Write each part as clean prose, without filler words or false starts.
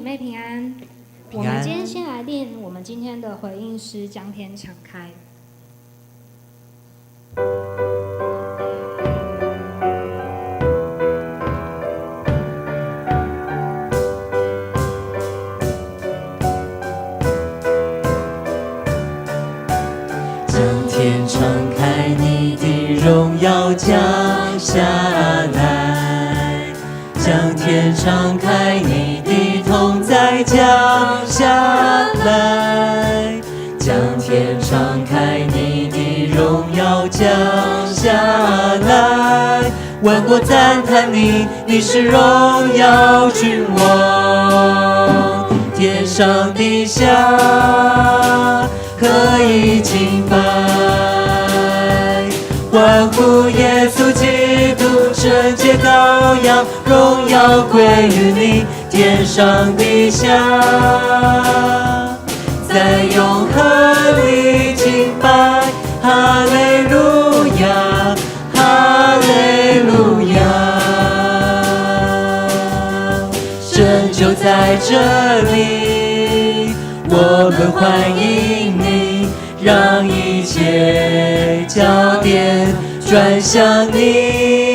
姐妹平安。我们今天先来念我们今天的回应诗《将天敞开》。将天敞开，你的荣耀降下来；将天敞开，你的同在降下来；将天敞开，你的荣耀降下来。万国赞叹你，你是荣耀君王，天上地下可以敬拜，欢呼耶稣基督，圣洁羔羊，荣耀归于你，天上地下，在永恒里敬拜，哈利路亚，哈利路亚，神就在这里，我们欢迎你，让一切焦点转向你。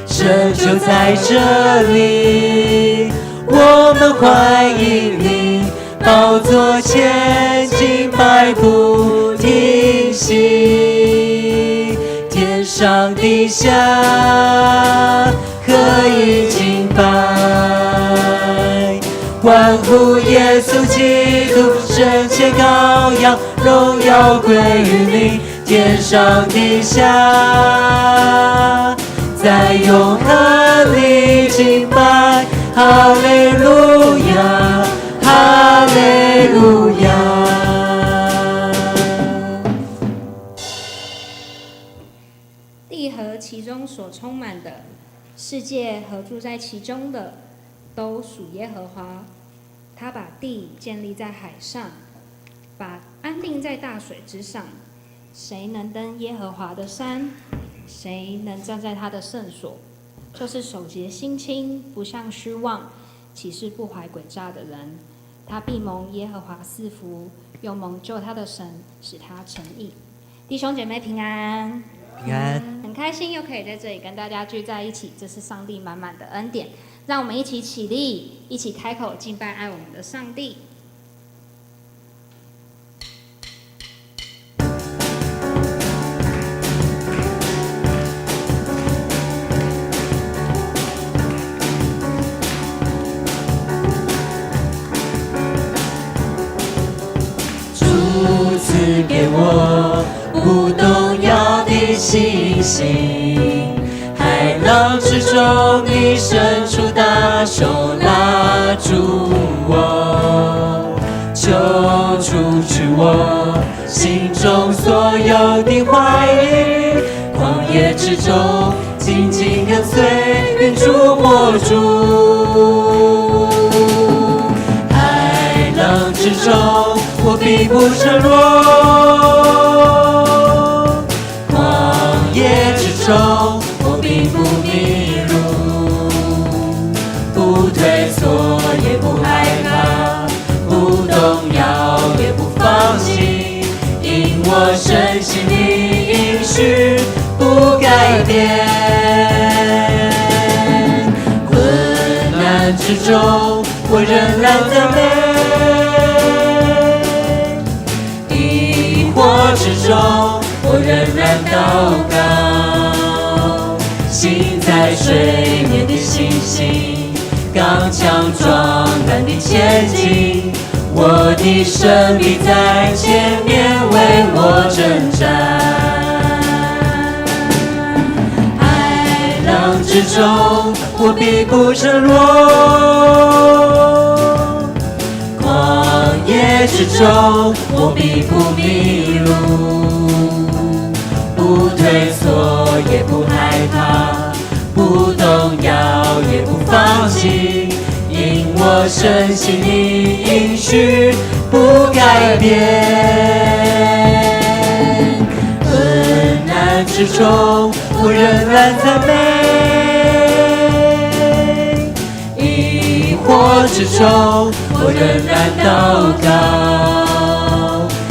神就在这里，我们欢迎你，宝座前敬拜不停息，天上地下可以敬拜，欢呼耶稣基督，圣洁羔羊，荣耀归于你，天上地下，在永恒里敬拜，哈利路亚，哈利路亚。地和其中所充满的，世界和住在其中的，都属耶和华。他把地建立在海上，把安定在大水之上。谁能登耶和华的山？谁能站在他的圣所？就是手洁心清，不向虚妄，起誓不怀诡诈的人。他必蒙耶和华赐福，又蒙救他的神使他成义。弟兄姐妹平安，平安。很开心又可以在这里跟大家聚在一起，这是上帝满满的恩典。让我们一起起立，一起开口敬拜爱我们的上帝。主赐给我不动摇的信心，海浪之中你伸出大手拉住我，求主治我心中所有的怀疑，旷野之中紧紧跟随，愿主握住。海浪之中我必不沉落，旷野之中我必不迷路，不退缩也不害怕，不动摇也不放弃，因我深信你应许不改变。困难之中我仍然赞美，疑惑之中我仍然祷告，行在水面的信心，刚强壮胆的前进，我的胜利在前面为我征战。海浪之中我必不沉落，旷野之中我必不迷路，不退缩也不害怕，不动摇也不放弃，因我深信你应许不改变。困难之中我仍然赞美，惑之中，我仍然祷告。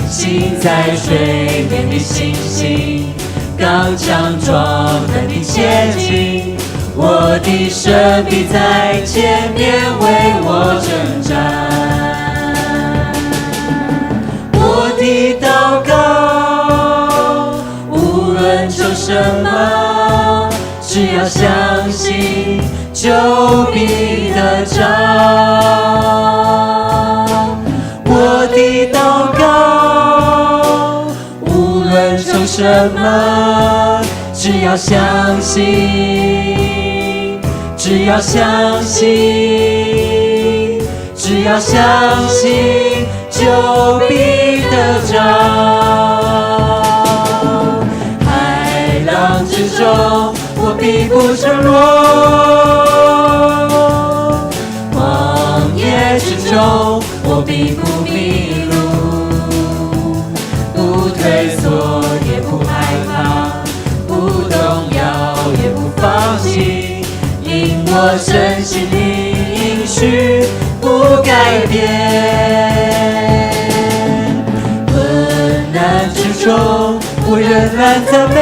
行在水面的信心，刚强壮胆地前进。我的神必在前面为我征战。我的祷告，无论求什么，只要相信，就必得着。我的祷告，无论求什么，只要相信，只要相信，只要相信，就必得着。海浪之中，我必不沉落；旷野之中，我必不迷路。不退缩，也不害怕，不动摇，也不放弃，因我深信你应许不改变。困难之中，我仍然赞美；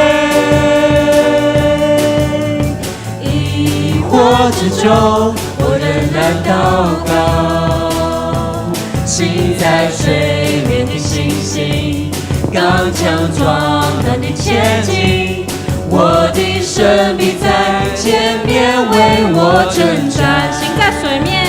疑惑之中，我仍然祷告。行在水面的信心，刚强壮胆地前进。我的神必在前面为我征战。行在水面，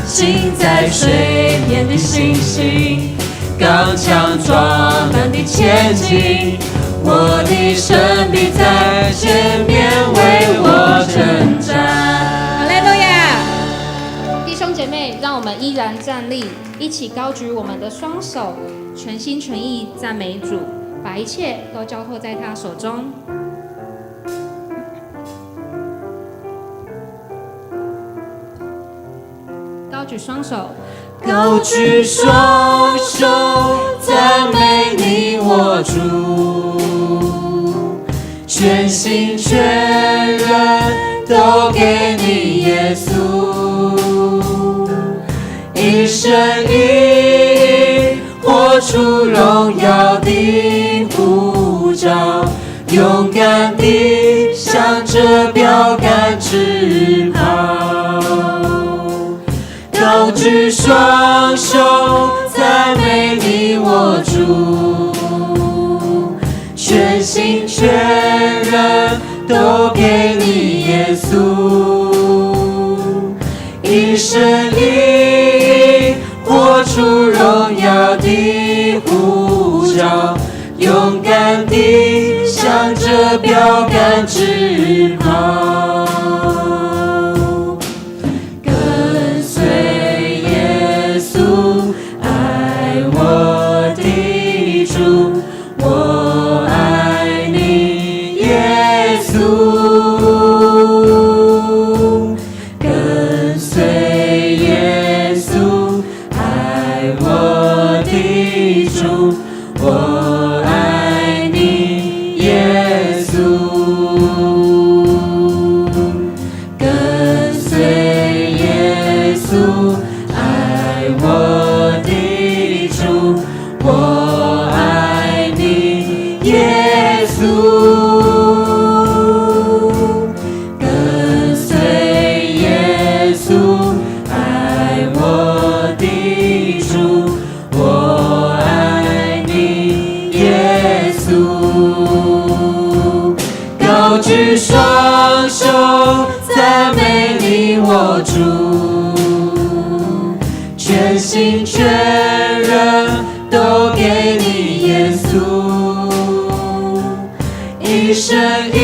行在水面的信心，刚强壮胆地前进。我的神必在前面为我征战。哈利路亚！弟兄姐妹，让我们依然站立，一起高举我们的双手，全心全意赞美主，把一切都交托在他手中。高举双手，高举双手，赞美你我主，全心全人都给你耶稣，一生一意活出荣耀的呼召，勇敢地向着标杆直跑。高举双手，赞美你我主，全心全人都给你耶稣，一生一意活出荣耀的呼召，勇敢地向着标杆直跑。我爱你，耶稣，跟随耶稣，爱我的主。我爱你，耶稣，跟随耶稣，爱我的主。我爱你，耶稣，跟随耶稣，爱我的主。我爱你，耶稣，高举双手，赞美你我主，全心全人都给你耶稣，一生一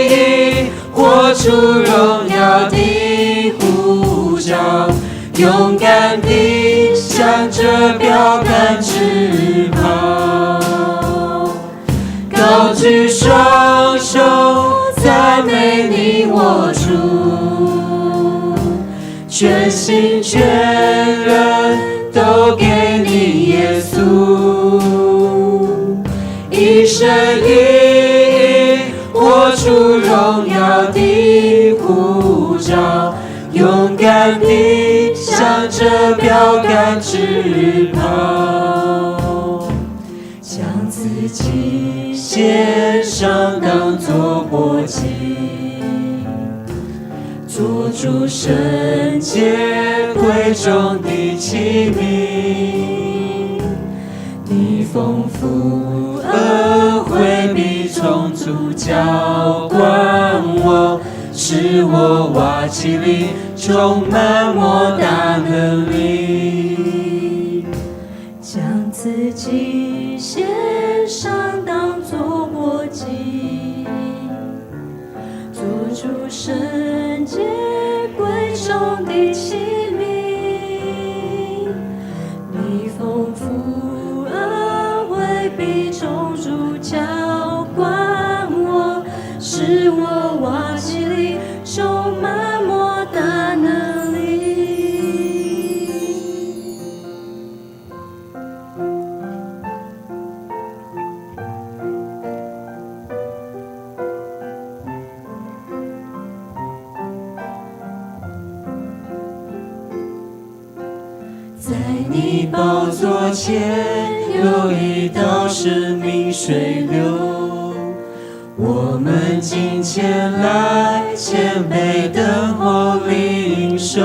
意活出荣耀的呼召，勇敢地向着标杆直跑。高举双手，赞美你我主，全心全人都给你耶稣，一生一意活出荣耀的呼召，勇敢般地向着标杆直跑，将自己献上当作活祭，做主圣洁贵重的器皿。你丰富恩惠必充足浇灌我，使我瓦器里充满莫大能力。将自己献上当作活祭，做主圣洁贵重的器皿。你丰富恩惠必充足浇灌我，使我瓦器里充满莫大能力。在你宝座前有一道生命水流，我们今前来谦卑等候领受。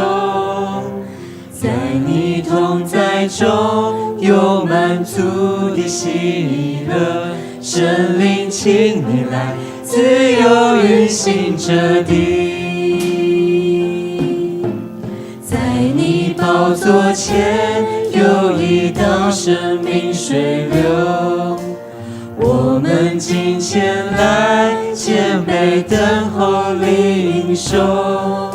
在你同在中有满足的喜乐，圣灵请你来自由运行这地。在你宝座前有一道生命水流，我们今前来谦卑等候领受。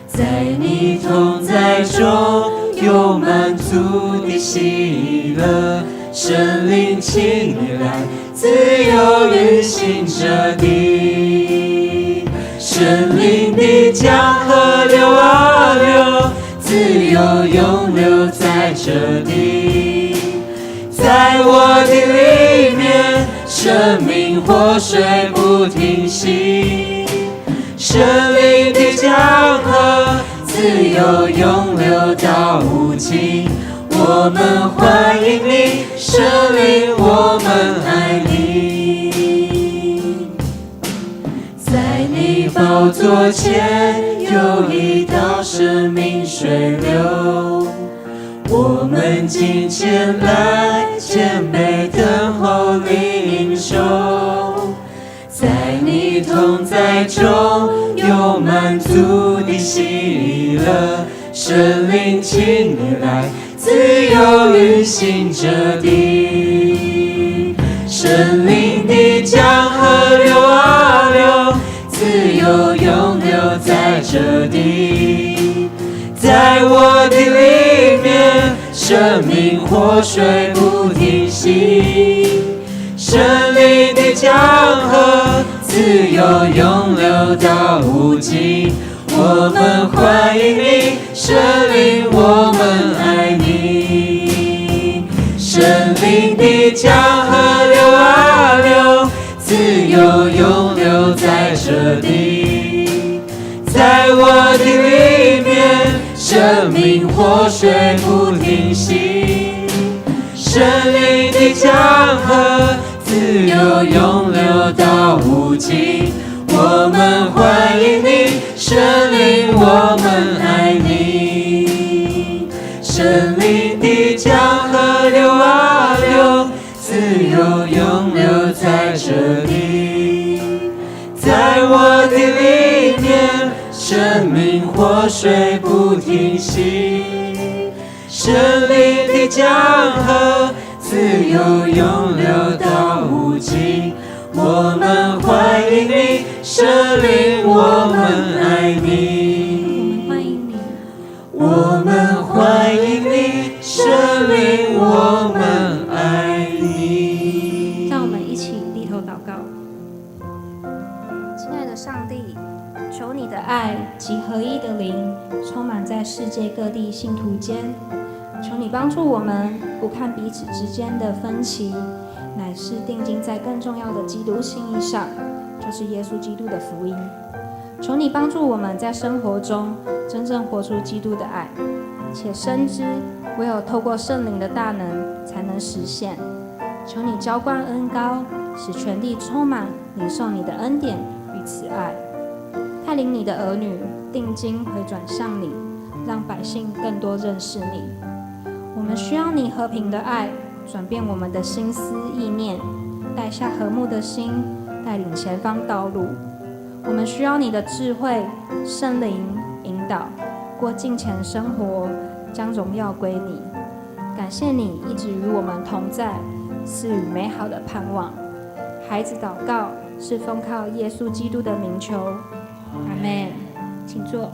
在你同在中有满足的喜乐，圣灵请你来自由运行这地。圣灵的江河流啊流，自由永流在这地。在我的里面，生命活水不停息。圣灵的江河，自由永流到无尽。我们欢迎你，圣灵，我们爱你。在你宝座前有一道生命水流，我们今前来谦卑等候领受。在你同在中有满足的喜乐，圣灵请你来自由运行这地。圣灵的江河流啊流，自由永流在这地。在我的里面，生命活水不停息。圣灵的江河，自由永流到无尽。我们欢迎你，圣灵，我们爱你。圣灵的江河流啊流，自由永流在这地。在我的里面，生命活水不停息。圣灵的江河，自由永流到无尽。我们欢迎你，圣灵，我们爱你。圣灵的江河流啊流，自由永流在这地。在我的里面，生命活水不停息。圣灵的江河，自由永流到无尽。我们欢迎你，圣灵，我们爱你。我们欢迎你，我们欢迎你，圣灵，我们爱你。让我们一起低头祷告。亲爱的上帝，求你的爱及合一的灵充满在世界各地信徒间，求你帮助我们不看彼此之间的分歧，乃是定睛在更重要的基督心意上，就是耶稣基督的福音。求你帮助我们在生活中真正活出基督的爱，且深知唯有透过圣灵的大能才能实现。求你浇灌恩膏，使全地充满领受你的恩典与慈爱，带领你的儿女定睛回转向你，让百姓更多认识你。我们需要你和平的爱转变我们的心思意念，带下和睦的心，带领前方道路。我们需要你的智慧、圣灵引导，过敬虔生活，将荣耀归你。感谢你一直与我们同在，赐予美好的盼望。孩子祷告是奉靠耶稣基督的名求，阿们。请坐。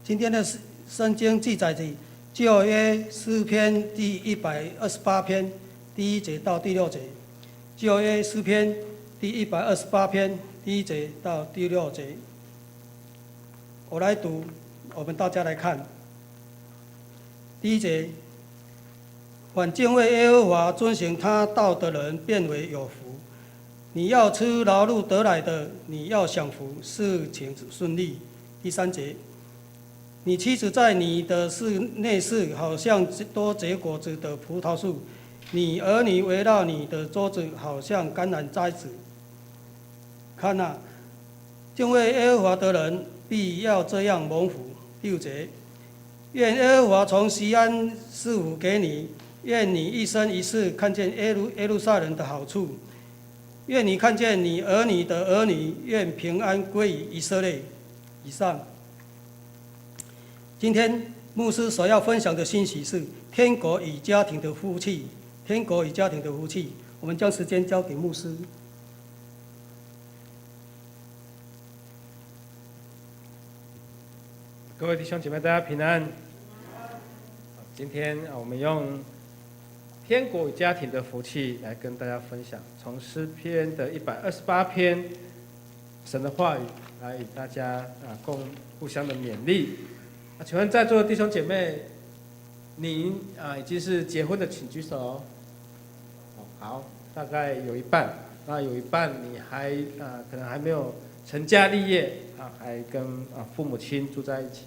今天的圣经记载的旧约诗篇第128篇第1节到第6节，旧约诗篇第128篇第1节到第6节。我来读，我们大家来看。第1节，凡敬畏耶和华、遵行他道的人，变为有福。你要吃劳碌得来的，你要享福，事情顺利。第3节，你妻子在你的内室，好像多结果子的葡萄树；你儿女围绕你的桌子，好像橄榄栽子。看啊，敬畏耶和华的人必要这样蒙福。第5节，愿耶和华从锡安赐福给你，愿你一生一世看见耶路撒冷的好处，愿你看见你儿女的儿女，愿平安归于以色列。以上。今天牧师所要分享的信息是天国与家庭的福气。天国与家庭的福气，我们将时间交给牧师。各位弟兄姐妹，大家平安。今天我们用天国与家庭的福气来跟大家分享，从诗篇的128篇，神的话语来与大家互相的勉励。请问在座的弟兄姐妹，您已经是结婚的，请举手。好，大概有一半。那有一半你还可能还没有成家立业还跟父母亲住在一起。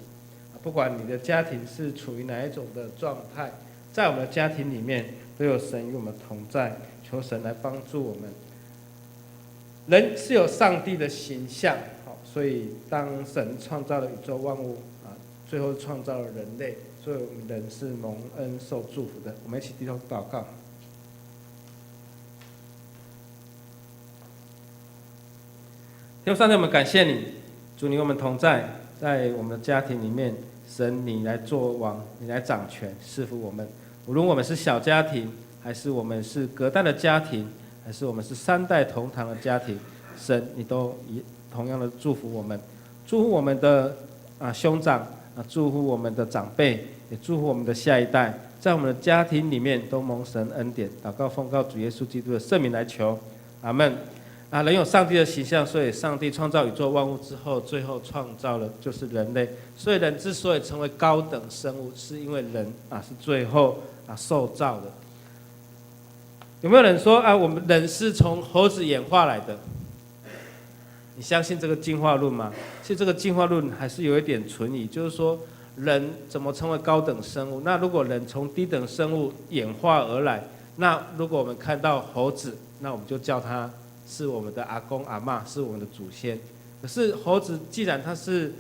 不管你的家庭是处于哪一种的状态，在我们的家庭里面都有神与我们同在，求神来帮助我们。人是有上帝的形象，所以当神创造了宇宙万物最后创造了人类，所以我们人是蒙恩受祝福的。我们一起低头祷告。天父上帝，我们感谢你，主你与我们同在，在我们的家庭里面，神你来做王，你来掌权，赐福我们。无论我们是小家庭，还是我们是隔代的家庭，还是我们是3代同堂的家庭，神你都以同样的祝福我们，祝福我们的兄长祝福我们的长辈，也祝福我们的下一代，在我们的家庭里面都蒙神恩典。祷告奉告主耶稣基督的圣名来求，阿们。人有上帝的形象，所以上帝创造宇宙万物之后，最后创造了就是人类。所以人之所以成为高等生物，是因为人是最后受造的。有没有人说我们人是从猴子演化来的？你相信这个进化论吗？其实这个进化论还是有一点存疑，就是说人怎么成为高等生物？那如果人从低等生物演化而来，那如果我们看到猴子，那我们就叫它是我们的阿公阿嬷，是我们的祖先。可是猴子既然它是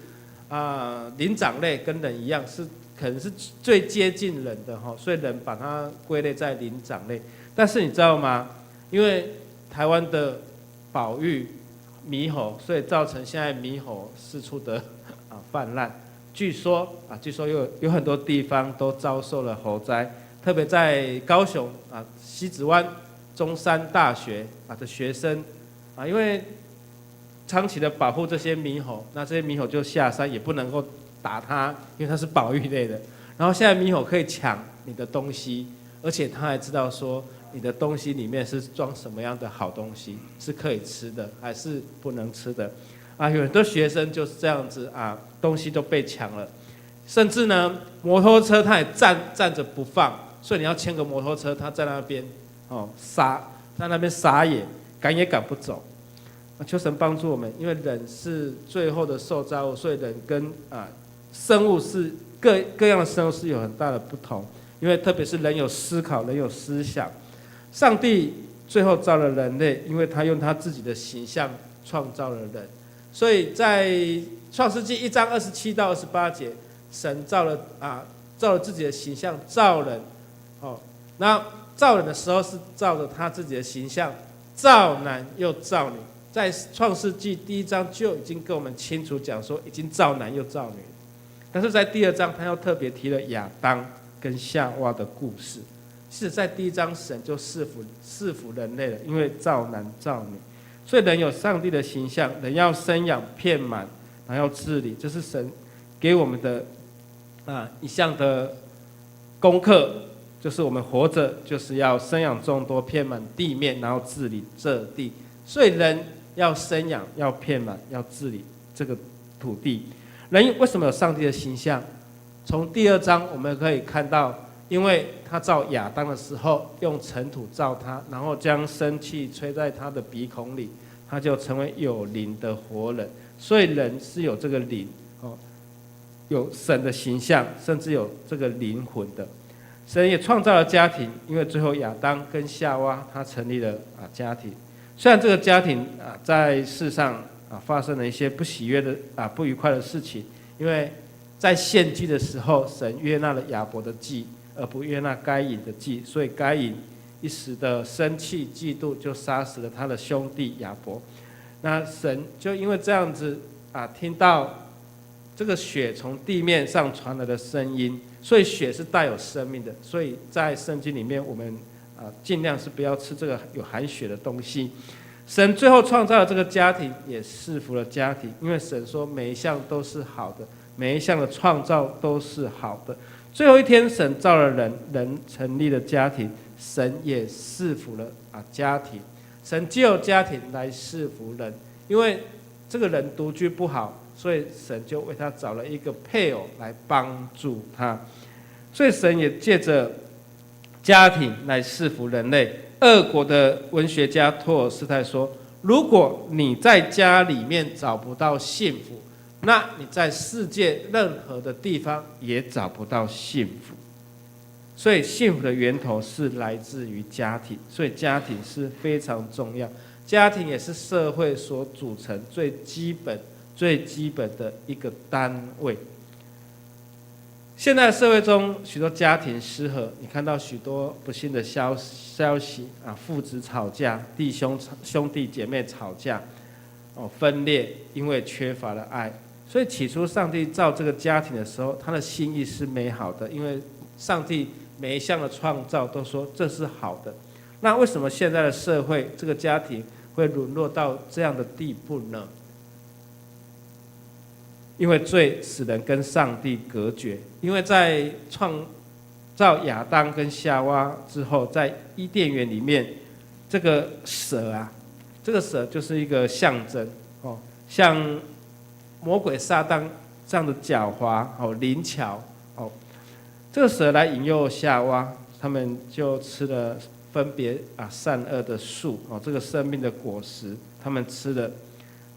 灵长类，跟人一样，是可能是最接近人的所以人把它归类在灵长类。但是你知道吗？因为台湾的保育猕猴，所以造成现在猕猴四处的泛滥。据说有很多地方都遭受了猴灾，特别在高雄西子湾中山大学的学生因为长期的保护这些猕猴，那这些猕猴就下山，也不能够打它，因为它是保育类的。然后现在猕猴可以抢你的东西，而且它还知道说你的东西里面是装什么样的好东西，是可以吃的还是不能吃的有很多学生就是这样子东西都被抢了，甚至呢摩托车它也站着不放，所以你要牵个摩托车，它在那边在那边撒野，赶也赶不走。求神帮助我们，因为人是最后的受造物，所以人跟生物是各样的生物是有很大的不同。因为特别是人有思考，人有思想。上帝最后造了人类，因为他用他自己的形象创造了人，所以在创世纪1章27到28节，神造了自己的形象造人那造人的时候是照着他自己的形象，造男又造女。在创世纪1章就已经跟我们清楚讲说，已经造男又造女。但是在2章，他又特别提了亚当跟夏娃的故事。是在1章神就赐福人类了，因为造男造女，所以人有上帝的形象，人要生养遍满，然后要治理，这是神给我们的一项的功课。就是我们活着就是要生养众多，遍满地面，然后治理这地。所以人要生养，要遍满，要治理这个土地。人为什么有上帝的形象？从2章我们可以看到，因为他造亚当的时候用尘土造他，然后将生气吹在他的鼻孔里，他就成为有灵的活人。所以人是有这个灵有神的形象，甚至有这个灵魂的。神也创造了家庭，因为最后亚当跟夏娃他成立了家庭。虽然这个家庭在世上发生了一些不喜悦的不愉快的事情，因为在献祭的时候，神悦纳了亚伯的祭，而不悦纳该隐的祭，所以该隐一时的生气嫉妒，就杀死了他的兄弟亚伯。那神就因为这样子听到这个血从地面上传来的声音，所以血是带有生命的，所以在圣经里面我们尽量是不要吃这个有含血的东西。神最后创造了这个家庭，也赐福了家庭，因为神说每一项都是好的，每一项的创造都是好的。最后一天，神造了人，人成立了家庭，神也赐福了家庭。神藉由家庭来赐福人，因为这个人独居不好，所以神就为他找了一个配偶来帮助他。所以神也借着家庭来赐福人类。俄国的文学家托尔斯泰说，如果你在家里面找不到幸福，那你在世界任何的地方也找不到幸福。所以幸福的源头是来自于家庭，所以家庭是非常重要。家庭也是社会所组成最基本的一个单位。现在社会中许多家庭失和，你看到许多不幸的消息父子吵架，兄弟姐妹吵架，分裂，因为缺乏了爱。所以起初上帝造这个家庭的时候，他的心意是美好的，因为上帝每一项的创造都说这是好的。那为什么现在的社会这个家庭会沦落到这样的地步呢？因为罪使人跟上帝隔绝。因为在创造亚当跟夏娃之后，在伊甸园里面，这个蛇就是一个象征像魔鬼撒旦这样的狡猾灵巧这个蛇来引诱夏娃，他们就吃了分别善恶的树这个生命的果实，他们吃了，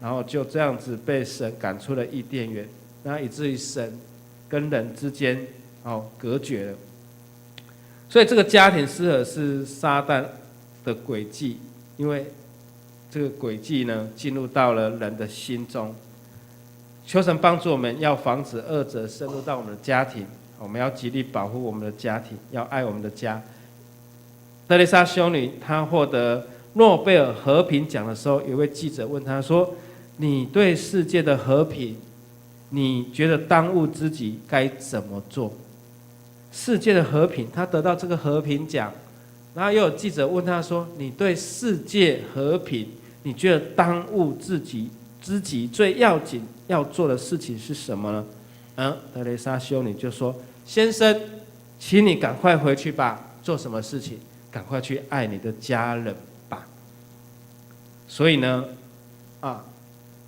然后就这样子被神赶出了伊甸园，然后以至于神跟人之间隔绝了。所以这个家庭失和是撒旦的诡计，因为这个诡计呢进入到了人的心中。求神帮助我们，要防止恶者深入到我们的家庭，我们要极力保护我们的家庭，要爱我们的家。德蕾莎修女她获得诺贝尔和平奖的时候，有一位记者问她说，你对世界的和平你觉得当务之急该怎么做？世界的和平，他得到这个和平奖，然后又有记者问他说，你对世界和平你觉得当务之急最要紧要做的事情是什么呢？德蕾莎修女就说，先生请你赶快回去吧，做什么事情？赶快去爱你的家人吧。所以呢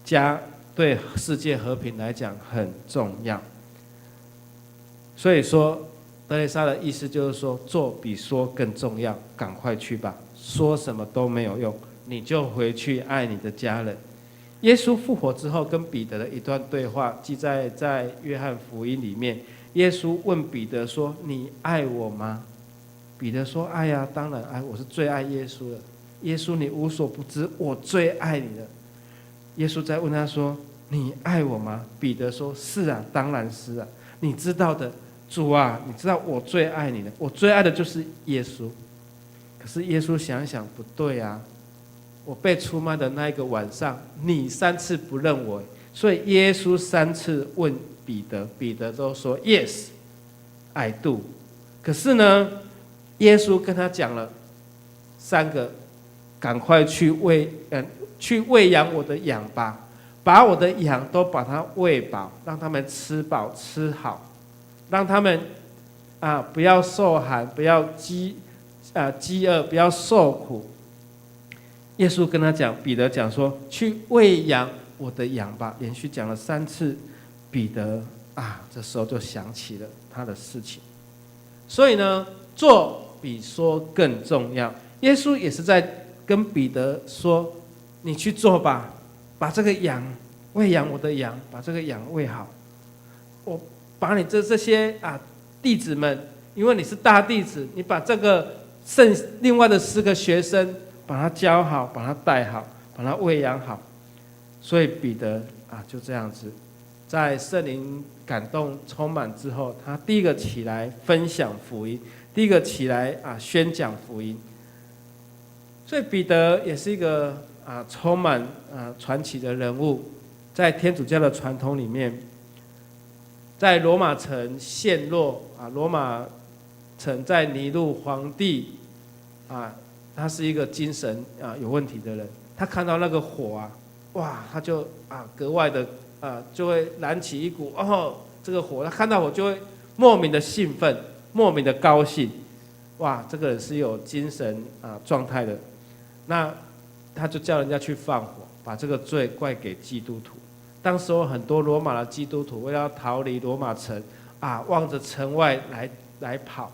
家对世界和平来讲很重要。所以说德蕾莎的意思就是说，做比说更重要，赶快去吧，说什么都没有用，你就回去爱你的家人。耶稣复活之后跟彼得的一段对话记载在约翰福音里面。耶稣问彼得说，你爱我吗？彼得说，爱呀，当然爱，我是最爱耶稣的。耶稣你无所不知，我最爱你的。耶稣再问他说，你爱我吗？彼得说，是啊，当然是啊，你知道的，主啊，你知道我最爱你的，我最爱的就是耶稣。可是耶稣想想，不对啊，我被出卖的那一个晚上，你3次不认我，所以耶稣3次问彼得，彼得都说 Yes, I do。可是呢，耶稣跟他讲了3个，赶快去喂养我的羊吧，把我的羊都把它喂饱，让他们吃饱吃好，让他们不要受寒，不要饥饿，不要受苦。耶稣跟他讲，彼得讲说，去喂养我的羊吧，连续讲了3次。彼得这时候就想起了他的事情。所以呢，做比说更重要。耶稣也是在跟彼得说，你去做吧，把这个羊喂养我的羊，把这个羊喂好。我把你这些弟子们，因为你是大弟子，你把这个另外的4个学生把他教好，把他带好，把他喂养好。所以彼得就这样子，在圣灵感动充满之后，他第一个起来分享福音，第一个起来宣讲福音。所以彼得也是一个充满传奇的人物。在天主教的传统里面，在罗马城陷落罗马城在尼禄皇帝他是一个精神有问题的人，他看到那个火他就格外的就会燃起一股这个火，他看到火就会莫名的兴奋，莫名的高兴，哇，这个人是有精神状态的，那他就叫人家去放火，把这个罪怪给基督徒。当时候很多罗马的基督徒为了要逃离罗马城望着城外来跑，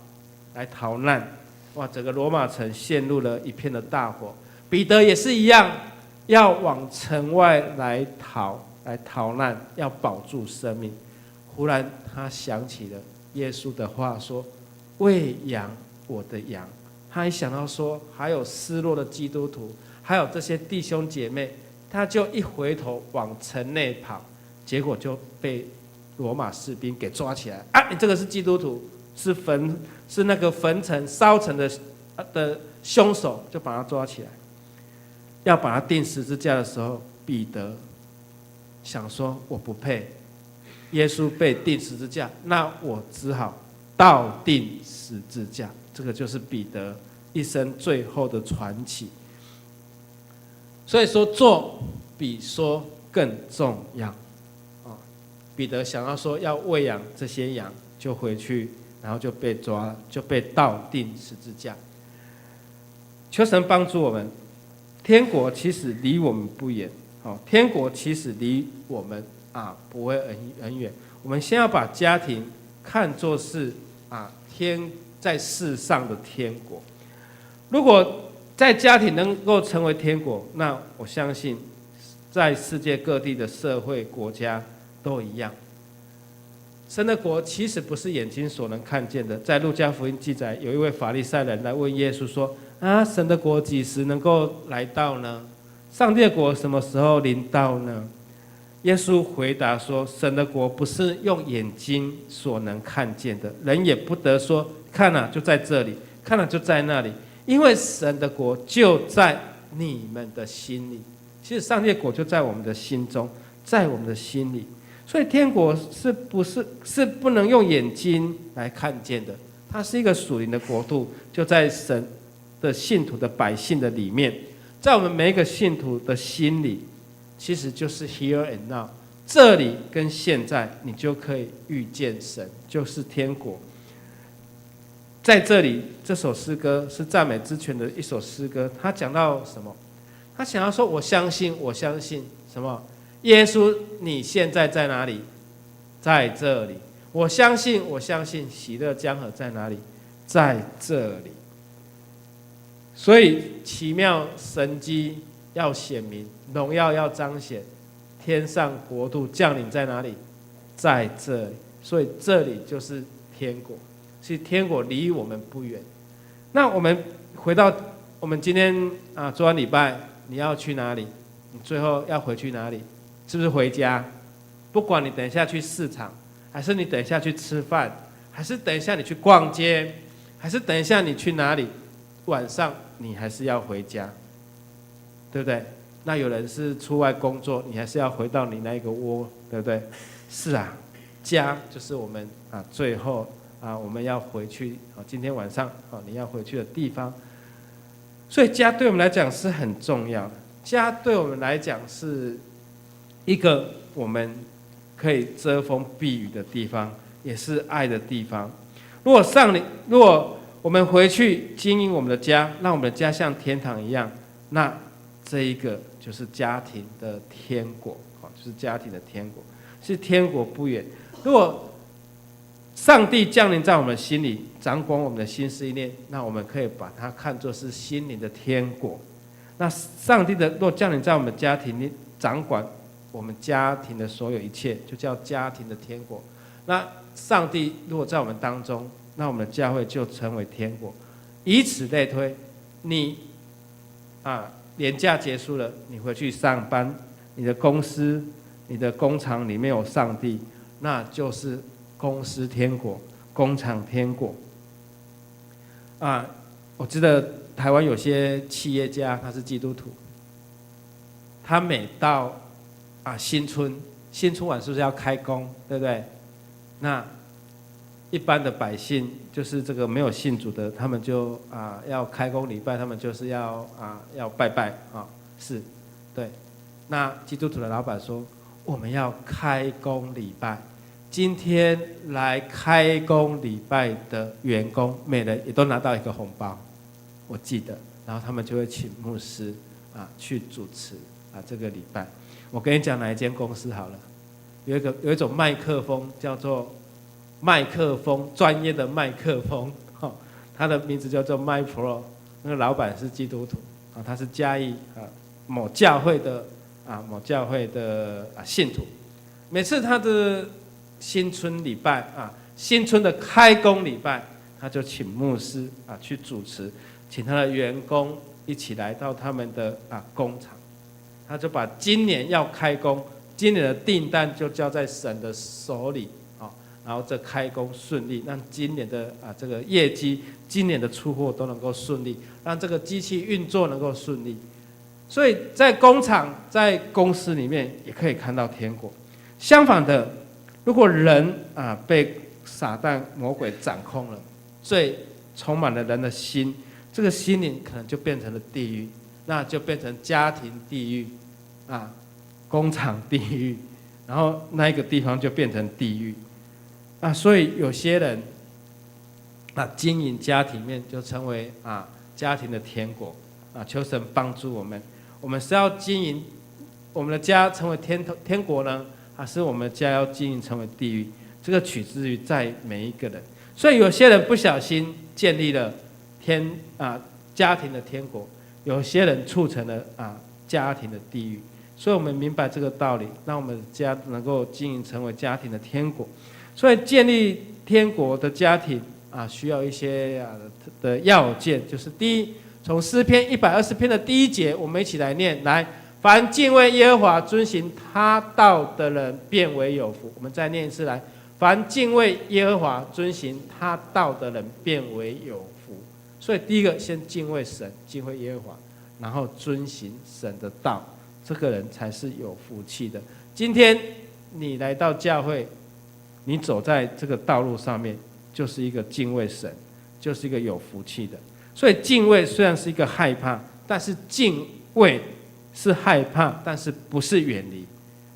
来逃难，哇，整个罗马城陷入了一片的大火。彼得也是一样，要往城外来逃难，要保住生命。忽然他想起了耶稣的话说：“喂养我的羊。”他一想到说还有失落的基督徒，还有这些弟兄姐妹，他就一回头往城内跑，结果就被罗马士兵给抓起来。你这个是基督徒，是那个焚城烧城的凶手，就把他抓起来，要把他钉十字架的时候，彼得想说我不配，耶稣被钉十字架，那我只好倒钉十字架。这个就是彼得一生最后的传奇。所以说，做比说更重要。彼得想要说要喂养这些羊，就回去，然后就被抓了，就被倒钉十字架。求神帮助我们，天国其实离我们不远，天国其实离我们不会很远。我们先要把家庭看作是在世上的天国。如果在家庭能够成为天国，那我相信在世界各地的社会国家都一样。神的国其实不是眼睛所能看见的。在路加福音记载，有一位法利赛人来问耶稣说：神的国几时能够来到呢？上帝的国什么时候临到呢？耶稣回答说：神的国不是用眼睛所能看见的，人也不得说看了就在这里，看了就在那里，因为神的国就在你们的心里。其实上帝的国就在我们的心中，在我们的心里。所以天国是不能用眼睛来看见的，它是一个属灵的国度，就在神的信徒的百姓的里面，在我们每一个信徒的心里，其实就是 here and now， 这里跟现在你就可以遇见神，就是天国。在这里，这首诗歌是赞美之泉的一首诗歌，他讲到什么？他想要说，我相信什么？耶稣，你现在在哪里？在这里。我相信，喜乐江河在哪里？在这里。所以奇妙神迹要显明，荣耀要彰显，天上国度降临在哪里？在这里。所以这里就是天国。其实天国离我们不远。那我们回到我们今天做完礼拜，你要去哪里？你最后要回去哪里？是不是回家？不管你等一下去市场，还是你等一下去吃饭，还是等一下你去逛街，还是等一下你去哪里，晚上你还是要回家，对不对？那有人是出外工作，你还是要回到你那个窝，对不对？是啊，家就是我们最后我们要回去今天晚上你要回去的地方。所以家对我们来讲是很重要的，家对我们来讲是一个我们可以遮风避雨的地方，也是爱的地方。如果我们回去经营我们的家，让我们的家像天堂一样，那这一个就是家庭的天国，就是家庭的天国，是天国不远。如果上帝降临在我们心里，掌管我们的心思意念，那我们可以把它看作是心灵的天国。那上帝若降临在我们的家庭里，掌管我们家庭的所有一切，就叫家庭的天国。那上帝如果在我们当中，那我们的教会就成为天国。以此类推，你年假结束了，你回去上班，你的公司、你的工厂里面有上帝，那就是公司天国、工厂天国。我记得台湾有些企业家他是基督徒，他每到新春晚是不是要开工，对不对？那一般的百姓就是这个没有信主的，他们就要开工礼拜，他们就是要拜拜是，对。那基督徒的老板说，我们要开工礼拜。今天来开工礼拜的员工，每人也都拿到一个红包，我记得，然后他们就会请牧师去主持这个礼拜。我跟你讲哪一间公司好了，有一种麦克风叫做麦克风，专业的麦克风，它的名字叫做 MicPro， 那个老板是基督徒他是嘉义某教会的信徒。每次他的新春礼拜新春的开工礼拜，他就请牧师去主持，请他的员工一起来到他们的工厂，他就把今年要开工，今年的订单就交在神的手里然后这开工顺利，让今年的这个业绩、今年的出货都能够顺利，让这个机器运作能够顺利。所以在工厂、在公司里面也可以看到天国。相反的，如果人被撒旦魔鬼掌控了，罪充满了人的心，这个心灵可能就变成了地狱，那就变成家庭地狱工厂地狱，然后那一个地方就变成地狱所以有些人经营家庭面就成为家庭的天国求神帮助我们。我们是要经营我们的家成为天国呢，还是我们的家要经营成为地狱？这个取之于在每一个人。所以有些人不小心建立了家庭的天国，有些人促成了家庭的地狱。所以我们明白这个道理，让我们的家能够经营成为家庭的天国。所以建立天国的家庭需要一些的要件，就是第一，从诗篇120篇的第1节，我们一起来念，来，凡敬畏耶和华、遵行他道的人，便为有福。我们再念一次，来，凡敬畏耶和华、遵行他道的人，便为有福。所以第一个，先敬畏神，敬畏耶和华，然后遵行神的道，这个人才是有福气的。今天你来到教会，你走在这个道路上面，就是一个敬畏神，就是一个有福气的。所以敬畏虽然是一个害怕，但是敬畏是害怕，但是不是远离。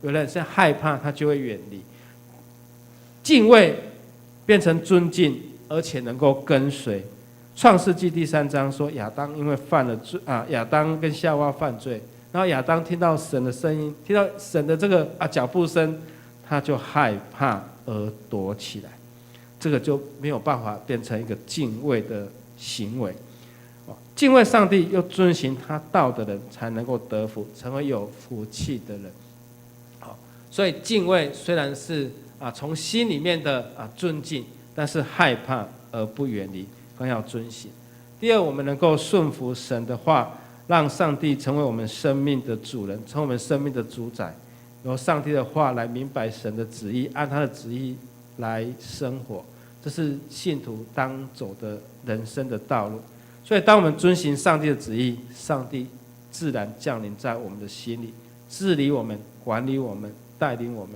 有人是害怕，他就会远离。敬畏变成尊敬，而且能够跟随。创世纪第3章说，亚当因为犯了罪亚当跟夏娃犯罪，然后亚当听到神的声音，听到神的这个脚步声，他就害怕而躲起来，这个就没有办法变成一个敬畏的行为。敬畏上帝又遵行他道的人，才能够得福，成为有福气的人。所以敬畏虽然是从心里面的尊敬，但是害怕而不远离，更要遵行。第二，我们能够顺服神的话，让上帝成为我们生命的主人，成为我们生命的主宰。由上帝的话来明白神的旨意，按他的旨意来生活，这是信徒当走的人生的道路。所以当我们遵行上帝的旨意，上帝自然降临在我们的心里，治理我们，管理我们，带领我们。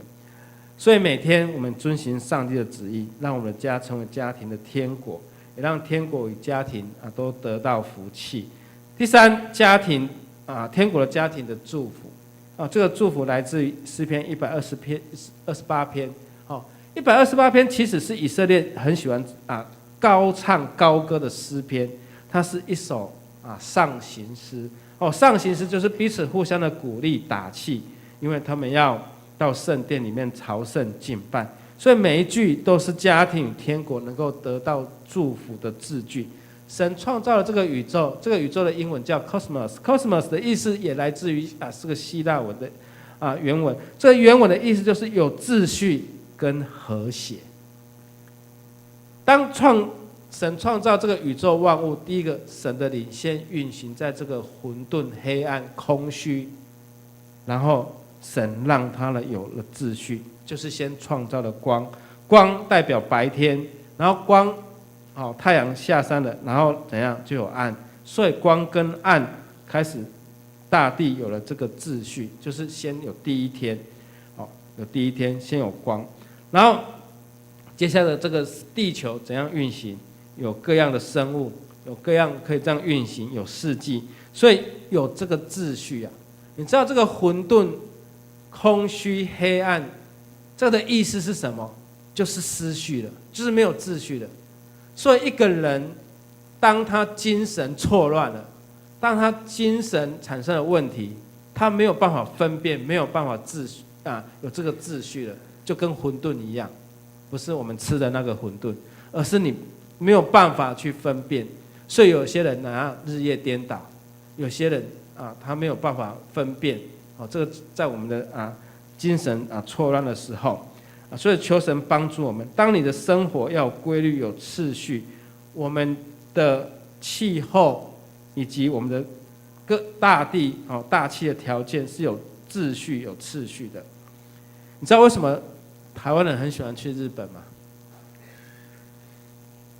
所以每天我们遵行上帝的旨意，让我们的家成为家庭的天国，也让天国与家庭都得到福气。第三，家庭天国的家庭的祝福这个祝福来自于诗篇128篇。128篇其实是以色列很喜欢高唱高歌的诗篇，它是一首上行诗。上行诗就是彼此互相的鼓励打气，因为他们要到圣殿里面朝圣敬拜，所以每一句都是家庭与天国能够得到祝福的字句。神创造了这个宇宙，这个宇宙的英文叫 cosmos，cosmos 的意思也来自于这个希腊文的原文。这个原文的意思就是有秩序跟和谐。当神创造这个宇宙万物，第一个，神的灵先运行在这个混沌、黑暗、空虚，然后神让它有了秩序，就是先创造了光，光代表白天，然后光太阳下山了，然后怎样就有暗，所以光跟暗开始，大地有了这个秩序，就是先有第一天，有第一天先有光，然后接下来这个地球怎样运行，有各样的生物，有各样可以这样运行，有四季，所以有这个秩序你知道这个混沌空虚、黑暗，这个的意思是什么？就是失序了，就是没有秩序了。所以一个人，当他精神错乱了，当他精神产生了问题，他没有办法分辨，没有办法有这个秩序了，就跟混沌一样，不是我们吃的那个混沌，而是你没有办法去分辨。所以有些人日夜颠倒，有些人他没有办法分辨。这个在我们的精神错乱的时候。所以求神帮助我们，当你的生活要有规律、有次序，我们的气候以及我们的各大地大气的条件是有秩序、有次序的。你知道为什么台湾人很喜欢去日本吗？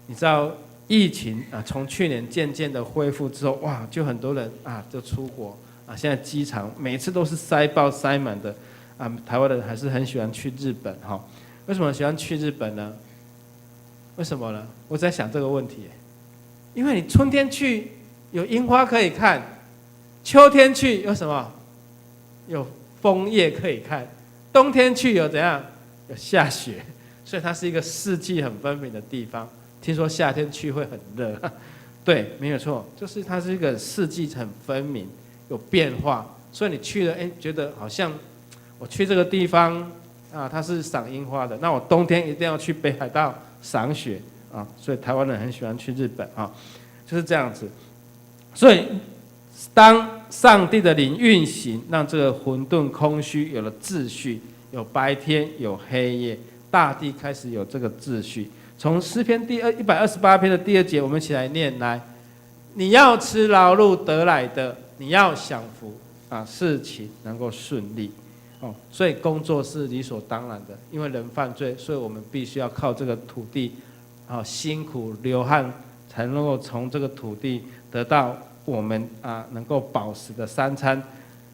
你知道疫情从去年渐渐的恢复之后，哇，就很多人就出国现在机场每次都是塞爆塞满的。台湾人还是很喜欢去日本哈。为什么喜欢去日本呢？为什么呢？我在想这个问题。因为你春天去有樱花可以看，秋天去有什么？有枫叶可以看，冬天去有怎样？有下雪，所以它是一个四季很分明的地方。听说夏天去会很热，对，没有错，就是它是一个四季很分明，有变化，所以你去了，觉得好像。我去这个地方它是赏樱花的，那我冬天一定要去北海道赏雪所以台湾人很喜欢去日本就是这样子。所以当上帝的灵运行，让这个混沌空虚有了秩序，有白天有黑夜，大地开始有这个秩序。从诗篇第128篇的第2节，我们一起来念来：你要吃劳碌得来的，你要享福事情能够顺利。所以工作是理所当然的，因为人犯罪，所以我们必须要靠这个土地辛苦流汗，才能够从这个土地得到我们能够饱食的3餐。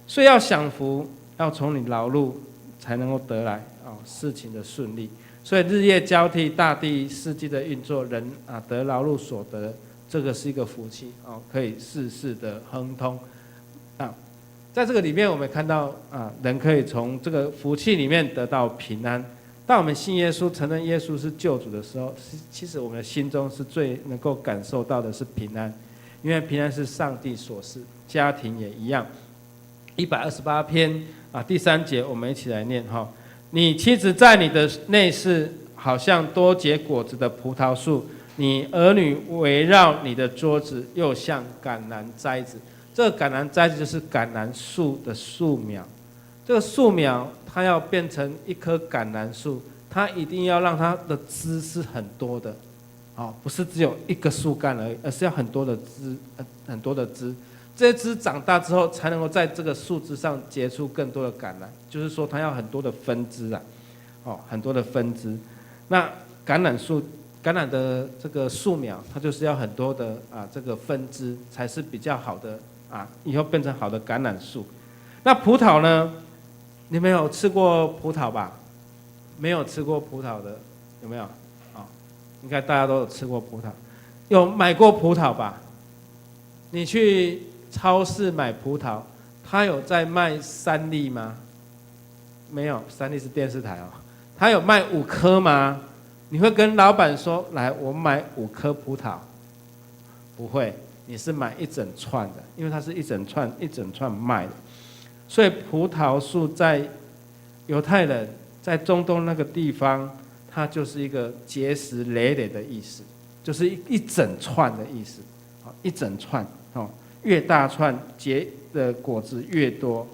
所以要享福，要从你劳碌才能够得来事情的顺利。所以日夜交替，大地四季的运作，人得劳碌所得，这个是一个福气可以事事的亨通在这个里面，我们看到人可以从这个福气里面得到平安。当我们信耶稣、承认耶稣是救主的时候，其实我们的心中是最能够感受到的是平安，因为平安是上帝所赐，家庭也一样。128篇第3节，我们一起来念你妻子在你的内室，好像多结果子的葡萄树；你儿女围绕你的桌子，又像橄榄栽子。这个橄榄栽子就是橄榄树的树苗，这个树苗它要变成一棵橄榄树，它一定要让它的枝是很多的，不是只有一个树干而已，而是要很多的枝，很多的枝。这些枝长大之后，才能够在这个树枝上结出更多的橄榄，就是说它要很多的分支很多的分支。那橄榄的这个树苗，它就是要很多的这个分支，才是比较好的。以后变成好的橄榄树。那葡萄呢？你们有吃过葡萄吧？没有吃过葡萄的有没有？应该大家都有吃过葡萄，有买过葡萄吧？你去超市买葡萄，他有在卖3粒吗？没有，3粒是电视台他有卖5颗吗？你会跟老板说：“来，我买5颗葡萄。”不会。你是买一整串的，因为它是一整串卖的。所以葡萄树在犹太人在中东那个地方，它就是一个结实累累的意思，就是一整串的意思。一整串越大串结的果子越多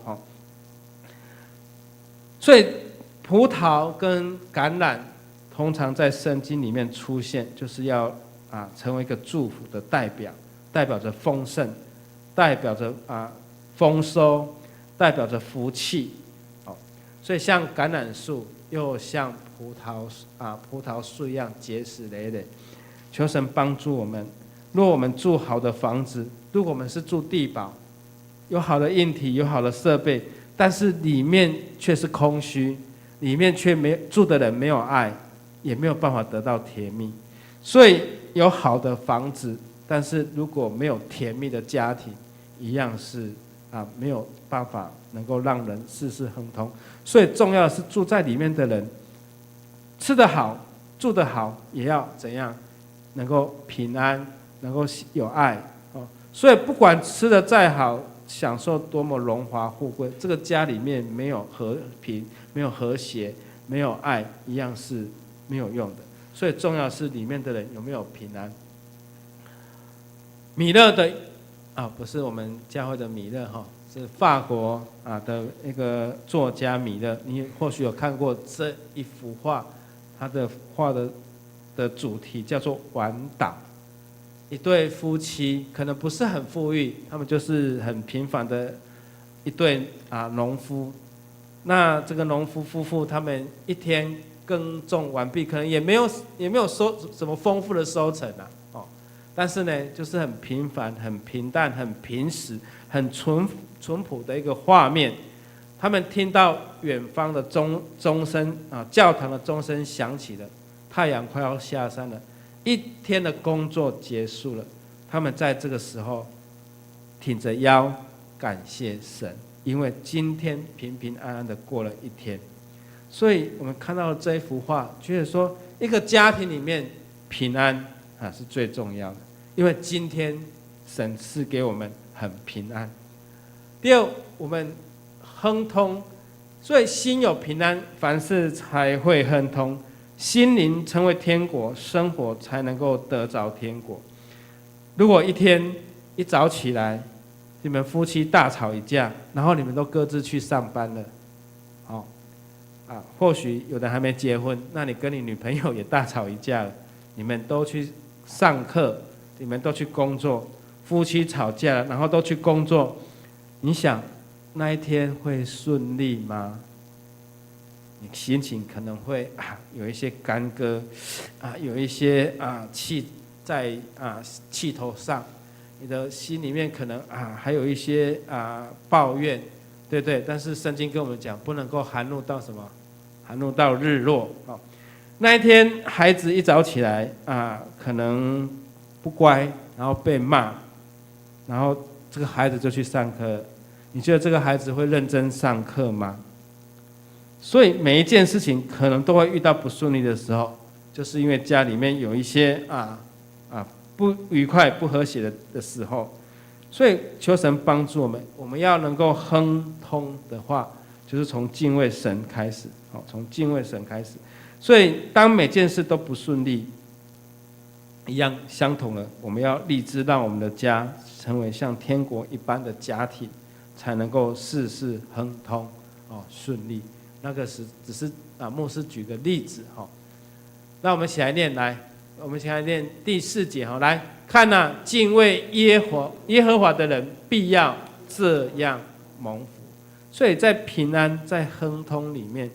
所以葡萄跟橄榄通常在圣经里面出现，就是要成为一个祝福的代表。代表着丰盛，代表着丰收，代表着福气所以像橄榄树又像葡萄树一样结实累累。求神帮助我们，若我们住好的房子，如果我们是住地堡，有好的硬体，有好的设备，但是里面却是空虚，里面却住的人没有爱，也没有办法得到甜蜜。所以有好的房子，但是如果没有甜蜜的家庭，一样是没有办法能够让人事事亨通。所以重要的是住在里面的人，吃得好，住得好，也要怎样？能够平安，能够有爱哦。所以不管吃得再好，享受多么荣华富贵，这个家里面没有和平，没有和谐，没有爱，一样是没有用的。所以重要是里面的人有没有平安。米勒的不是我们教会的米勒哈，是法国的一个作家米勒。你或许有看过这一幅画，他的画的主题叫做晚岛。一对夫妻可能不是很富裕，他们就是很平凡的一对农夫。那这个农夫夫妇他们一天耕种完毕，可能也没有收什么丰富的收成但是呢，就是很平凡、很平淡、很平实、很淳朴的一个画面。他们听到远方的钟声教堂的钟声响起了，太阳快要下山了，一天的工作结束了。他们在这个时候挺着腰感谢神，因为今天平平安安的过了一天。所以我们看到这一幅画，觉得说一个家庭里面平安是最重要的，因为今天神赐给我们很平安。第二，我们亨通，所以心有平安，凡事才会亨通。心灵成为天国，生活才能够得着天国。如果一天一早起来，你们夫妻大吵一架，然后你们都各自去上班了，或许有的还没结婚，那你跟你女朋友也大吵一架了，你们都去上课，你们都去工作，夫妻吵架了，然后都去工作，你想那一天会顺利吗？你心情可能会有一些干戈有一些气在气头上，你的心里面可能还有一些抱怨，对不对？但是圣经跟我们讲，不能够含怒到什么？含怒到日落那一天孩子一早起来可能不乖，然后被骂，然后这个孩子就去上课，你觉得这个孩子会认真上课吗？所以每一件事情可能都会遇到不顺利的时候，就是因为家里面有一些不愉快、不和谐的时候。所以求神帮助我们，我们要能够亨通的话，就是从敬畏神开始，从敬畏神开始。所以当每件事都不顺利，一样相同的，我们要立志让我们的家成为像天国一般的家庭，才能够事事亨通顺利。那个只是牧师举个例子那我们一起来念，我们一起来念第4节来看敬畏耶和华的人必要这样蒙福。所以在平安在亨通里面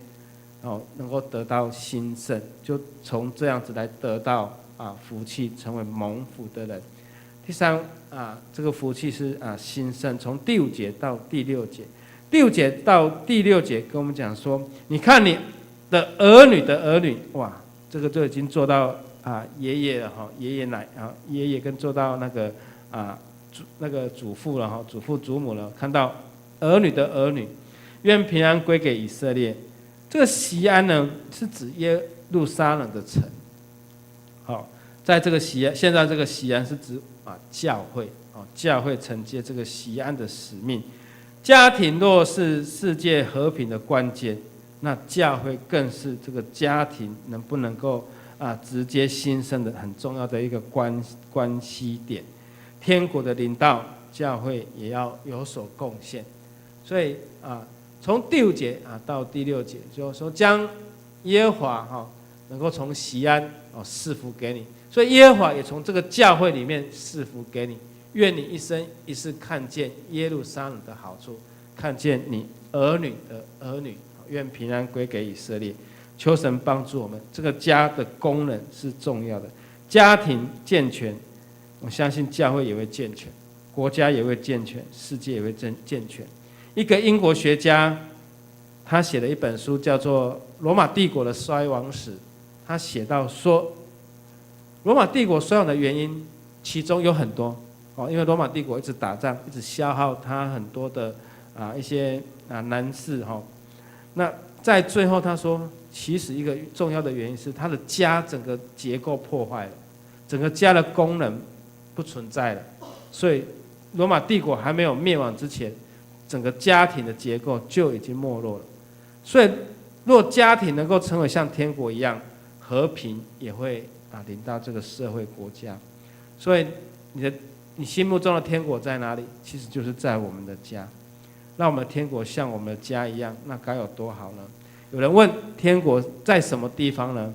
能够得到兴盛，就从这样子来得到福气，成为蒙福的人。第3这个福气是兴盛，从第5节到第6节。第5节到第6节跟我们讲说，你看你的儿女的儿女，哇，这个就已经做到爷爷了爷爷奶爷爷跟做到那个祖父了祖父祖母了，看到儿女的儿女，愿平安归给以色列。这个锡安呢，是指耶路撒冷的城。在这个现在这个锡安是指教会教会承接这个锡安的使命。家庭若是世界和平的关键，那教会更是这个家庭能不能够直接兴盛的很重要的一个关系点。天国的领导，教会也要有所贡献。所以从第5节到第6节，就是说将耶和华能够从锡安赐福给你，所以耶和华也从这个教会里面赐福给你。愿你一生一世看见耶路撒冷的好处，看见你儿女的儿女，愿平安归给以色列。求神帮助我们，这个家的功能是重要的。家庭健全，我相信教会也会健全，国家也会健全，世界也会健全。一个英国学家，他写了一本书叫做《罗马帝国的衰亡史》。他写到说，罗马帝国衰亡的原因其中有很多，因为罗马帝国一直打仗，一直消耗他很多的一些男士那在最后他说，其实一个重要的原因是他的家整个结构破坏了，整个家的功能不存在了，所以罗马帝国还没有灭亡之前，整个家庭的结构就已经没落了。所以若家庭能够成为像天国一样，和平也会临到这个社会国家。所以你心目中的天国在哪里？其实就是在我们的家。让我们的天国像我们的家一样，那该有多好呢？有人问天国在什么地方呢？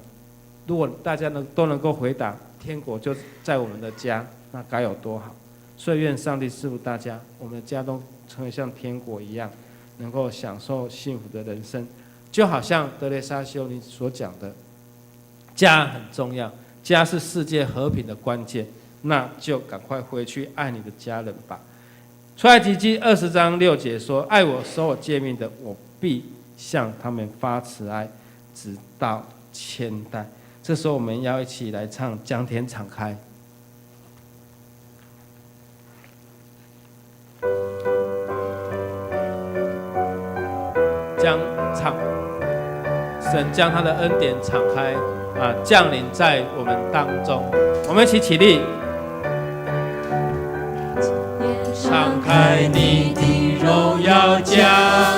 如果大家都能够回答天国就在我们的家，那该有多好。所以愿上帝赐福大家，我们的家都成为像天国一样，能够享受幸福的人生。就好像德蕾莎修女所讲的，家很重要，家是世界和平的关键，那就赶快回去爱你的家人吧。出埃及记20章6节说：爱我守我诫命的，我必向他们发慈爱，直到千代。这时候我们要一起来唱将天敞开。神将他的恩典敞开降临在我们当中。我们一起起立，敞开你的荣耀降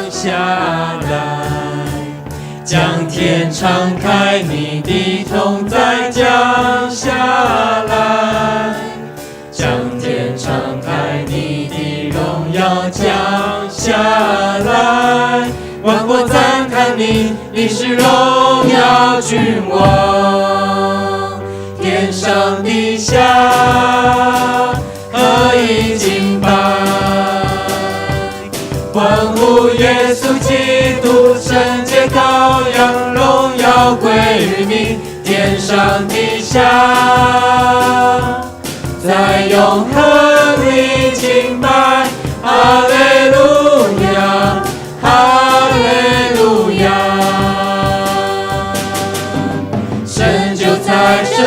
下来，将天敞开，你的同在降下来，将天敞开，你的荣耀降下来，万国赞叹你，你是荣耀君王，天上地下何以敬拜，欢呼耶稣基督，圣洁羔羊，荣耀归于你，天上地下在永恒里敬拜，哈利路亚，哈利路亚，神就在这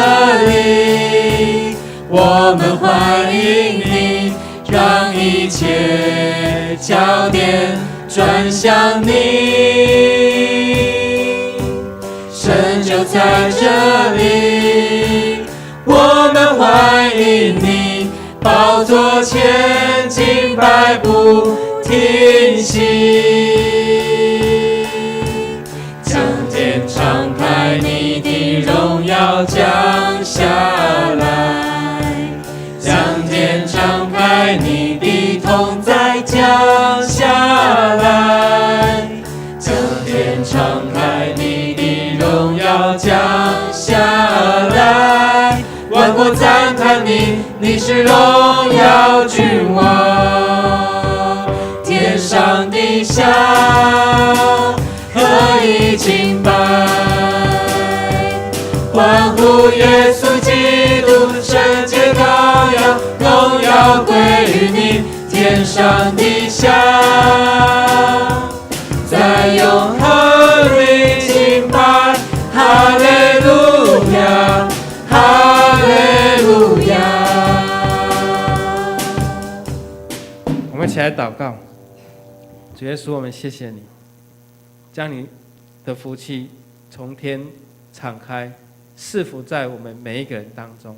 里，我们欢迎你，让一切焦点转向你，神就在这里，我们欢迎你，宝座前敬拜不停息，将天敞开，你的荣耀降下来，将天敞开，你的同在降下来，将天敞开，你的荣耀降下来，万国赞叹你，你是荣耀君王，天上地下何以敬拜，欢呼耶稣基督，圣洁羔羊，荣耀归于你，天上地下在永恒里敬拜，哈利路亚，哈利路亚。我们一起来祷告。主耶稣，我们谢谢你，将你的福气从天敞开，赐福在我们每一个人当中，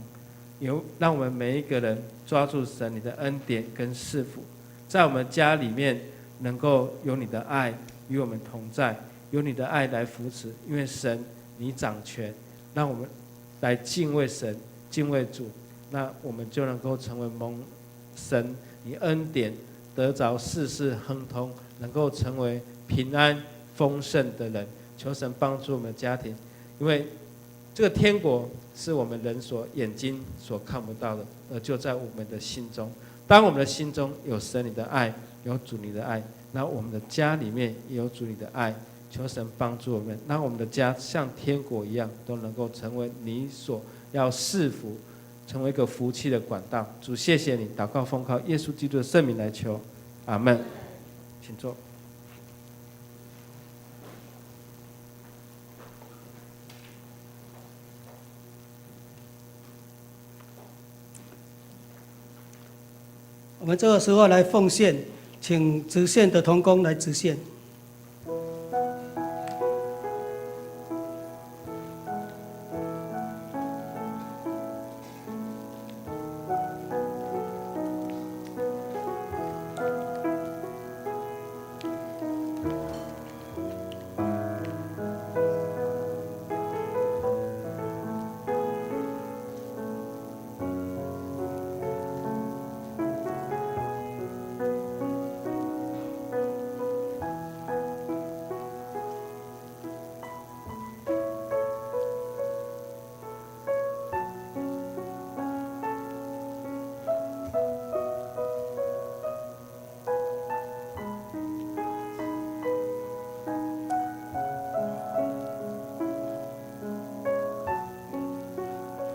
让我们每一个人抓住神你的恩典跟赐福，在我们家里面能够有你的爱与我们同在，有你的爱来扶持，因为神你掌权，让我们来敬畏神，敬畏主，那我们就能够成为蒙神你恩典得着事事亨通，能够成为平安丰盛的人。求神帮助我们的家庭，因为这个天国是我们人眼睛所看不到的，而就在我们的心中。当我们的心中有神你的爱，有主你的爱，那我们的家里面也有主你的爱。求神帮助我们，让我们的家像天国一样，都能够成为你所要赐福，成为一个福气的管道。主，谢谢你，祷告奉靠耶稣基督的圣名来求，阿们。请坐。我们这个时候来奉献，请直线的同工来直线。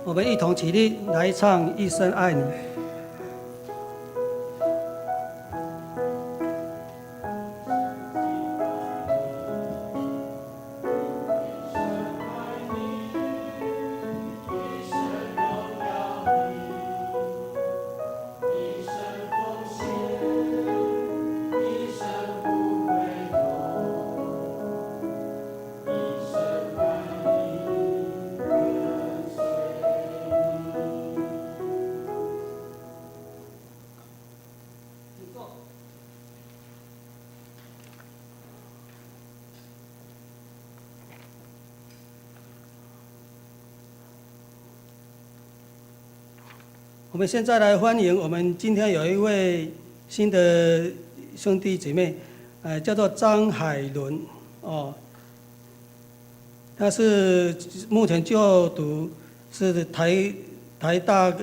我们一同起立来唱《一生爱你》。我们现在来欢迎我们今天有一位新的兄弟姐妹，叫做张海伦哦，他是目前就读是台大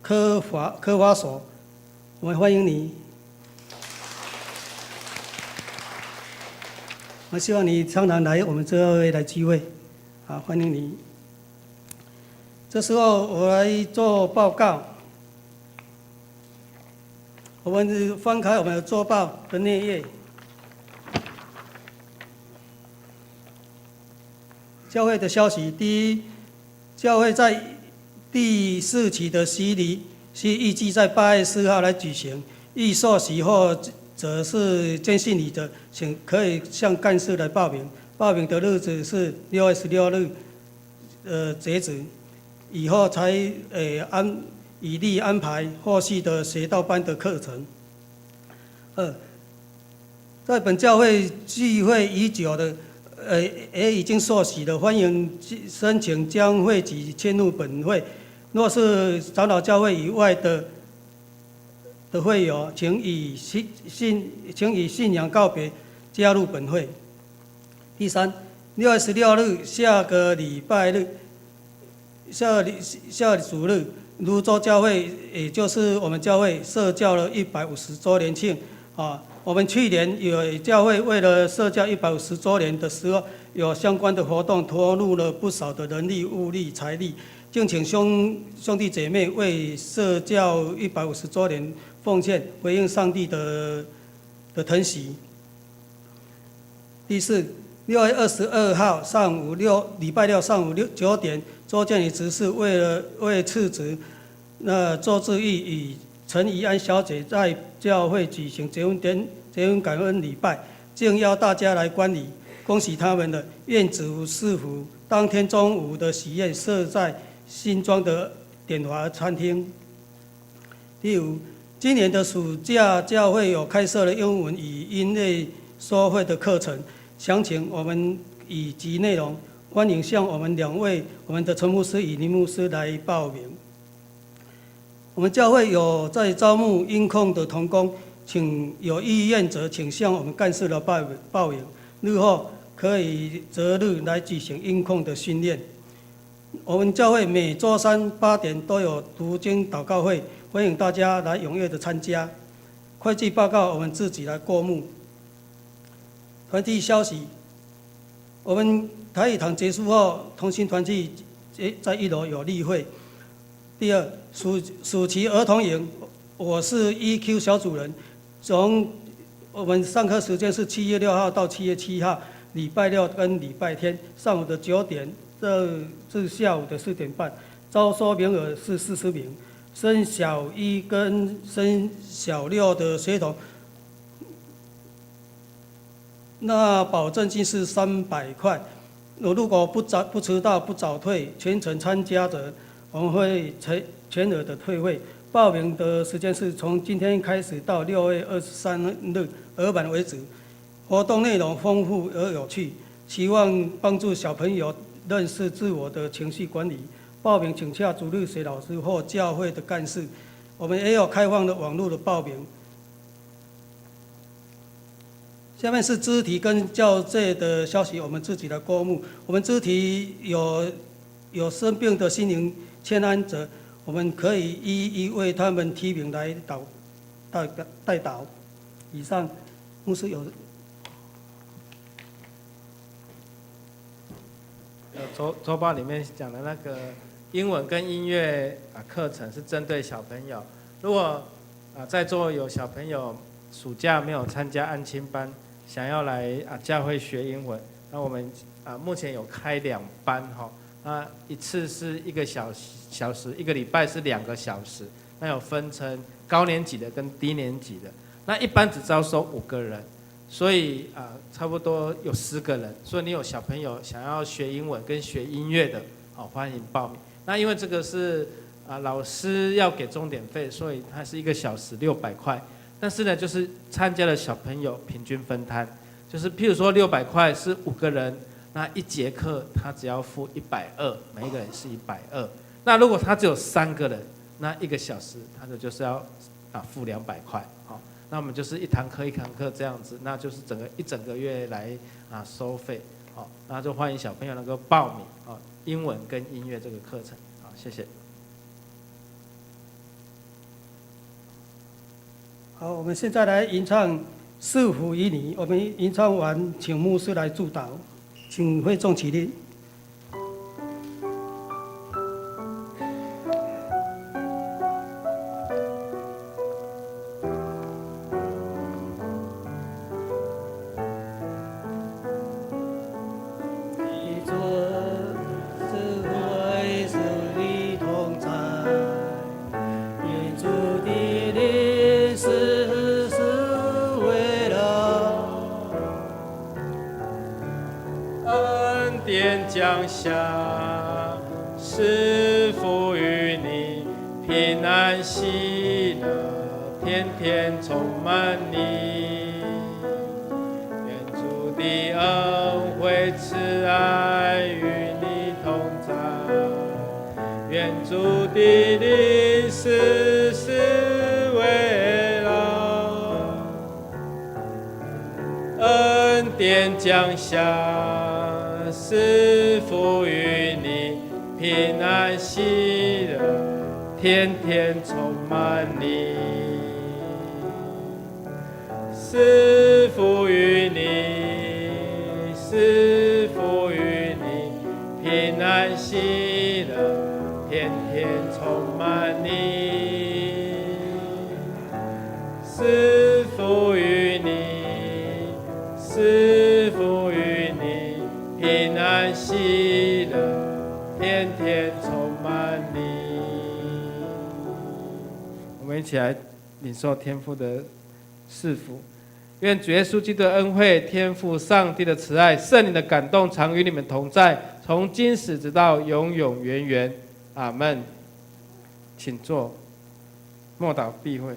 科法所，我们欢迎你。我希望你常常来我们这位来聚会，好，欢迎你。这时候我来做报告。我们翻开我们的周报的内页，教会的消息。第一，教会在第4期的洗礼是预计在8月4号来举行，预受洗或者是坚信礼的，请可以向干事来报名。报名的日子是6月16日，截止。以后才以例安排后续的学道班的课程。在本教会聚会已久的，也已经受洗的，欢迎申请将会籍迁入本会。若是长老教会以外的会友，请以信仰告别，加入本会。第三，6月16日下个礼拜日。下主日，泸州教会，也就是我们教会设教了150周年庆啊。我们去年有教会为了设教150周年的时候，有相关的活动，投入了不少的人力、物力、财力，敬请兄弟姐妹为设教150周年奉献，回应上帝的疼惜。第四，6月22号上午礼拜六上午9点。周建宇执事为次子周志毅与陈怡安小姐在教会举行结婚感恩礼拜，敬邀大家来观礼，恭喜他们了。愿主赐福。当天中午的喜宴设在新庄的典华餐厅。第五，今年的暑假教会有开设了英文与音乐收费的课程，详情我们以及内容。欢迎向我们2位，我们的陈牧师与林牧师来报名。我们教会有在招募音控的同工，请有意愿者，请向我们干事来报名。日后可以择日来举行音控的训练。我们教会每周3 8点都有读经祷告会，欢迎大家来踊跃的参加。会计报告我们自己来过目。团体消息，我们台语堂结束后，同心团契在1楼有例会。第二，暑期儿童营，我是 EQ 小主人。从我们上课时间是7月6号到7月7号，礼拜六跟礼拜天上午的9点至下午的4点半，招收名额是40名。升小一跟升小6的学童，那保证金是300块。如果不迟到、不早退、全程参加者，我们会全额的退费。报名的时间是从今天开始到6月23日额满为止。活动内容丰富而有趣，希望帮助小朋友认识自我的情绪管理。报名请洽主日学老师或教会的干事。我们也有开放的网络的报名。下面是肢体跟教界的消息，我们自己的公务。我们肢体有生病的心灵欠安者，我们可以一一为他们提名来代祷。以上，牧师有。周报里面讲的那个英文跟音乐课程是针对小朋友。如果在座有小朋友暑假没有参加安亲班，想要来教会学英文，那我们目前有开2班哈，那一次是1个小时，1个礼拜是2个小时，那有分成高年级的跟低年级的，那一般只招收5个人，所以差不多有10个人，所以你有小朋友想要学英文跟学音乐的，欢迎报名。那因为这个是老师要给钟点费，所以它是1个小时600块。但是呢，就是参加的小朋友平均分摊，就是譬如说600块是5个人，那1节课他只要付120，每一个人是120。那如果他只有3个人，那1个小时他就是要付200块。好，那我们就是一堂课这样子，那就是一整个月来收费。好，那就欢迎小朋友能够报名英文跟音乐这个课程。好，谢谢。好，我们现在来吟唱《赐福于你》。我们吟唱完，请牧师来祝祷，请会众起立。降下，赐福于你，平安喜乐，天天充满你。愿主的恩惠慈爱与你同在，愿主的灵时时围绕，恩典降下。赐福于你，平安喜乐，天天充满你。赐福于你，赐福于你，平安喜乐，天天充满你。赐福于你，赐福于你。平安喜乐，天天充满你。我们一起来领受天父的赐福。愿主耶稣基督的恩惠、天父上帝的慈爱、圣灵的感动，常与你们同在，从今时直到永永远远。阿们。请坐，默祷闭会。